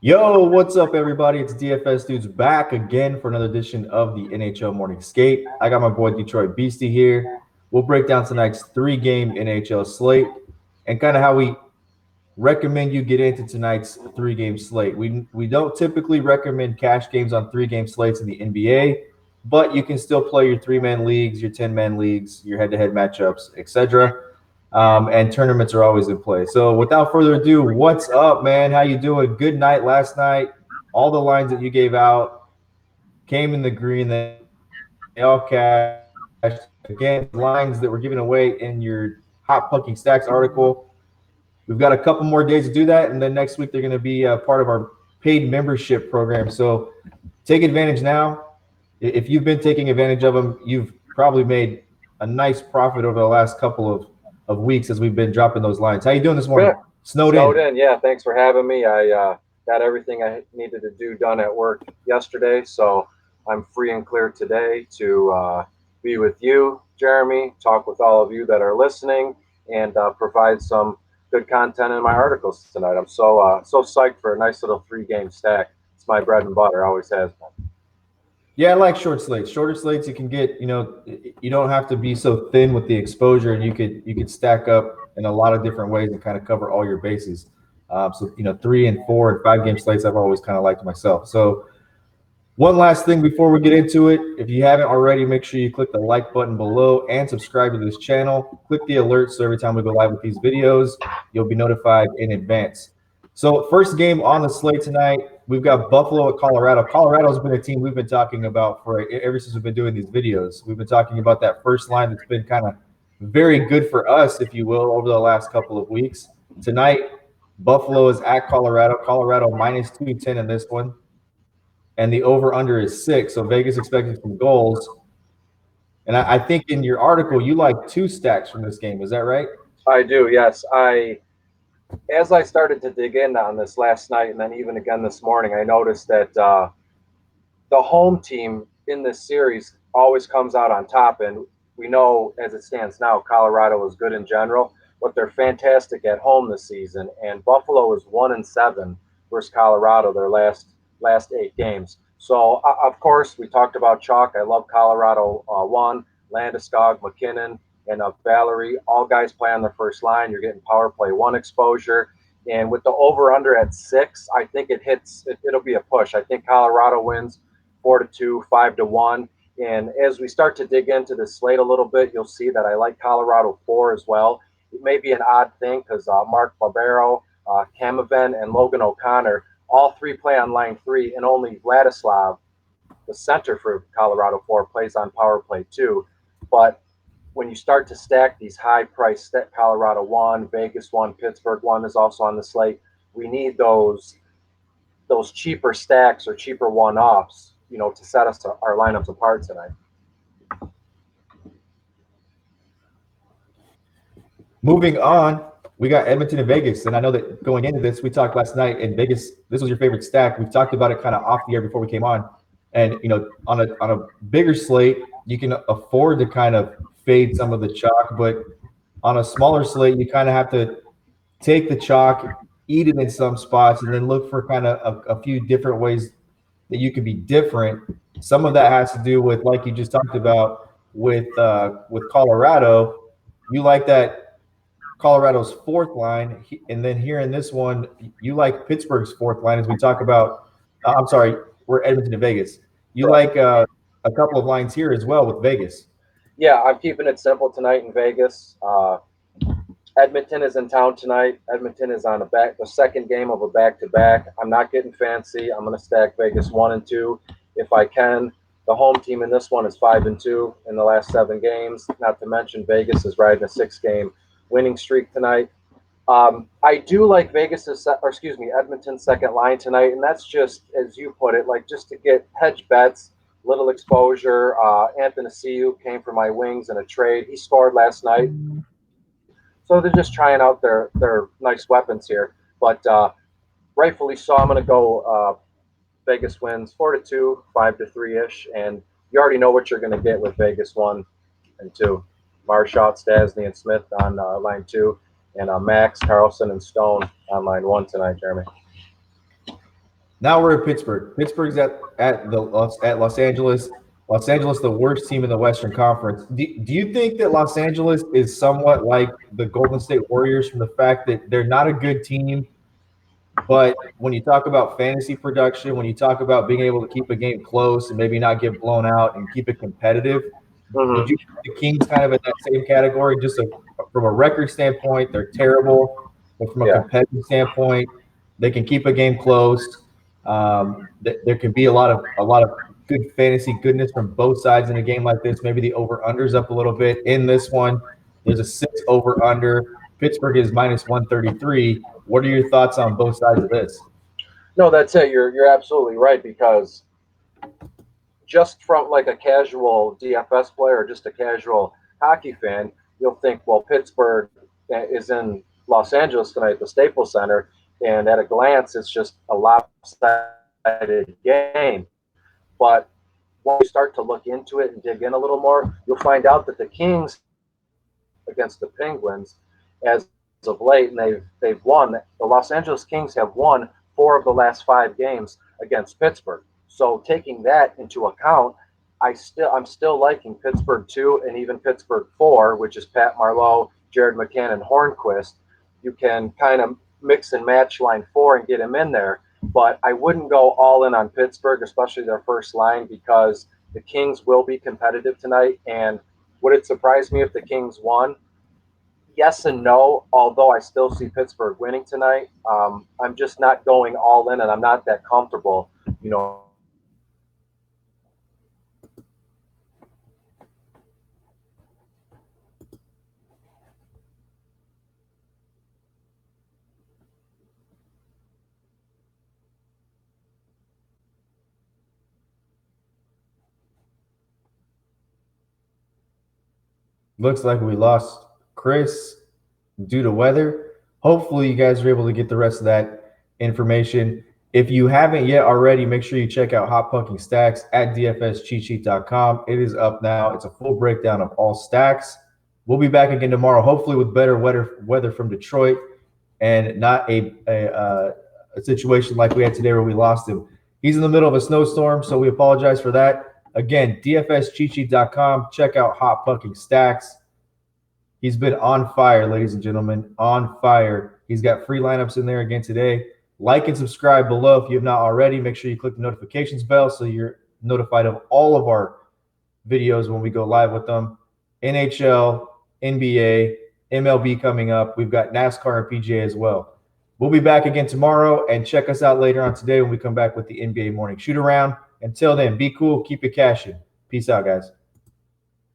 Yo, what's up, everybody? It's DFS Dudes back again for another edition of the NHL Morning Skate. I got my boy Detroit Beastie here. We'll break down tonight's three-game NHL slate and kind of how we recommend you get into tonight's three-game slate. We don't typically recommend cash games on three-game slates in the NBA, but you can still play your three-man leagues, your 10-man leagues, your head-to-head matchups, etc. And tournaments are always in play. So without further ado, what's up, man? How you doing? Good night last night. All the lines that you gave out came in the green. They all cashed. Again, lines that were given away in your hot pucking stacks article. We've got a couple more days to do that, and then next week they're going to be part of our paid membership program. So take advantage now. If you've been taking advantage of them, you've probably made a nice profit over the last couple of weeks as we've been dropping those lines. How you doing this morning? Snowed in. Yeah. Thanks for having me. I got everything I needed to do done at work yesterday, so I'm free and clear today to be with you, Jeremy, talk with all of you that are listening, and provide some good content in my articles tonight. I'm so psyched for a nice little three-game stack. It's my bread and butter, always has been. Yeah, I like short slates. Shorter slates you can get, you don't have to be so thin with the exposure, and you could stack up in a lot of different ways and kind of cover all your bases. So 3 and 4 and 5 game slates I've always kind of liked myself. So one last thing before we get into it, if you haven't already, make sure you click the like button below and subscribe to this channel. Click the alert so every time we go live with these videos, you'll be notified in advance. So first game on the slate tonight, we've got Buffalo at Colorado. Colorado's been a team we've been talking about for ever since we've been doing these videos. We've been talking about that first line that's been kind of very good for us, if you will, over the last couple of weeks. Tonight, Buffalo is at Colorado. Colorado minus 210 in this one, and the over-under is 6. So Vegas expecting some goals. And I think in your article, you like 2 stacks from this game. Is that right? I do, yes. As I started to dig in on this last night and then even again this morning, I noticed that the home team in this series always comes out on top. And we know as it stands now, Colorado is good in general, but they're fantastic at home this season. And Buffalo is 1-7 versus Colorado their last 8 games. So of course we talked about chalk. I love Colorado one, Landeskog, McKinnon, and Valerie. All guys play on the first line. You're getting power play one exposure. And with the over under at 6, I think it'll be a push. I think Colorado wins 4-2, 5-1. And as we start to dig into the slate a little bit, you'll see that I like Colorado 4 as well. It may be an odd thing because Mark Barbero, Camaven, and Logan O'Connor, all three play on line 3, and only Vladislav, the center for Colorado 4, plays on power play 2. But when you start to stack these high-priced Colorado 1, Vegas 1, Pittsburgh 1 is also on the slate, we need those cheaper stacks or cheaper one-offs, to set our lineups apart tonight. Moving on, we got Edmonton and Vegas. And I know that going into this, we talked last night in Vegas. This was your favorite stack. We've talked about it kind of off the air before we came on. And, on a bigger slate, you can afford to kind of fade some of the chalk. But on a smaller slate, you kind of have to take the chalk, eat it in some spots, and then look for kind of a few different ways that you can be different. Some of that has to do with, like you just talked about, with Colorado. You like that Colorado's fourth line, and then here in this one, you like Pittsburgh's fourth line as we talk about. I'm sorry, we're Edmonton and Vegas. You like a couple of lines here as well with Vegas. Yeah, I'm keeping it simple tonight in Vegas. Edmonton is in town tonight. Edmonton is on the second game of a back-to-back. I'm not getting fancy. I'm going to stack Vegas 1 and 2 if I can. The home team in this one is 5-2 in the last 7 games. Not to mention Vegas is riding a 6-game winning streak tonight. I do like Edmonton's second line tonight, and that's just, as you put it, like just to get hedge bets, little exposure. Anthony Ciu came for my wings in a trade. He scored last night. So they're just trying out their nice weapons here. But rightfully so, I'm going to go Vegas wins 4-2, 5-3-ish. And you already know what you're going to get with Vegas 1 and 2. Marchand, Stasny, and Smith on line 2. And Max, Carlson, and Stone on line 1 tonight, Jeremy. Now we're at Pittsburgh. Pittsburgh's at Los Angeles. Los Angeles, the worst team in the Western Conference. Do you think that Los Angeles is somewhat like the Golden State Warriors from the fact that they're not a good team, but when you talk about fantasy production, when you talk about being able to keep a game close and maybe not get blown out and keep it competitive, would Mm-hmm. you put the Kings kind of in that same category? From a record standpoint, they're terrible, but from a Yeah. competitive standpoint, they can keep a game close. There can be a lot of good fantasy goodness from both sides in a game like this. Maybe the over unders up a little bit in this one. There's a 6 over under. Pittsburgh is minus 133. What are your thoughts on both sides of this? No, that's it. You're absolutely right, because just from like a casual DFS player or just a casual hockey fan, you'll think, well, Pittsburgh is in Los Angeles tonight at the Staples Center, and at a glance, it's just a lopsided game. But when you start to look into it and dig in a little more, you'll find out that the Kings against the Penguins as of late, and they've won. The Los Angeles Kings have won 4 of the last 5 games against Pittsburgh. So taking that into account, I'm still liking Pittsburgh 2 and even Pittsburgh 4, which is Pat Marleau, Jared McCann, and Hornquist. You can kind of mix and match line 4 and get him in there. But I wouldn't go all in on Pittsburgh, especially their first line, because the Kings will be competitive tonight. And would it surprise me if the Kings won? Yes and no, although I still see Pittsburgh winning tonight. I'm just not going all in, and I'm not that comfortable, you know. Looks like we lost Chris due to weather. Hopefully, you guys are able to get the rest of that information. If you haven't yet already, make sure you check out Hot Pucking Stacks at DfsCheatSheet.com. It is up now. It's a full breakdown of all stacks. We'll be back again tomorrow, hopefully with better weather from Detroit and not a situation like we had today where we lost him. He's in the middle of a snowstorm, so we apologize for that. Again, DfsCheatSheet.com. Check out Hot Pucking Stacks. He's been on fire, ladies and gentlemen, on fire. He's got free lineups in there again today. Like and subscribe below if you have not already. Make sure you click the notifications bell so you're notified of all of our videos when we go live with them. NHL, NBA, MLB coming up. We've got NASCAR and PGA as well. We'll be back again tomorrow, and check us out later on today when we come back with the NBA morning shoot around. Until then, be cool, keep it cashing. Peace out, guys.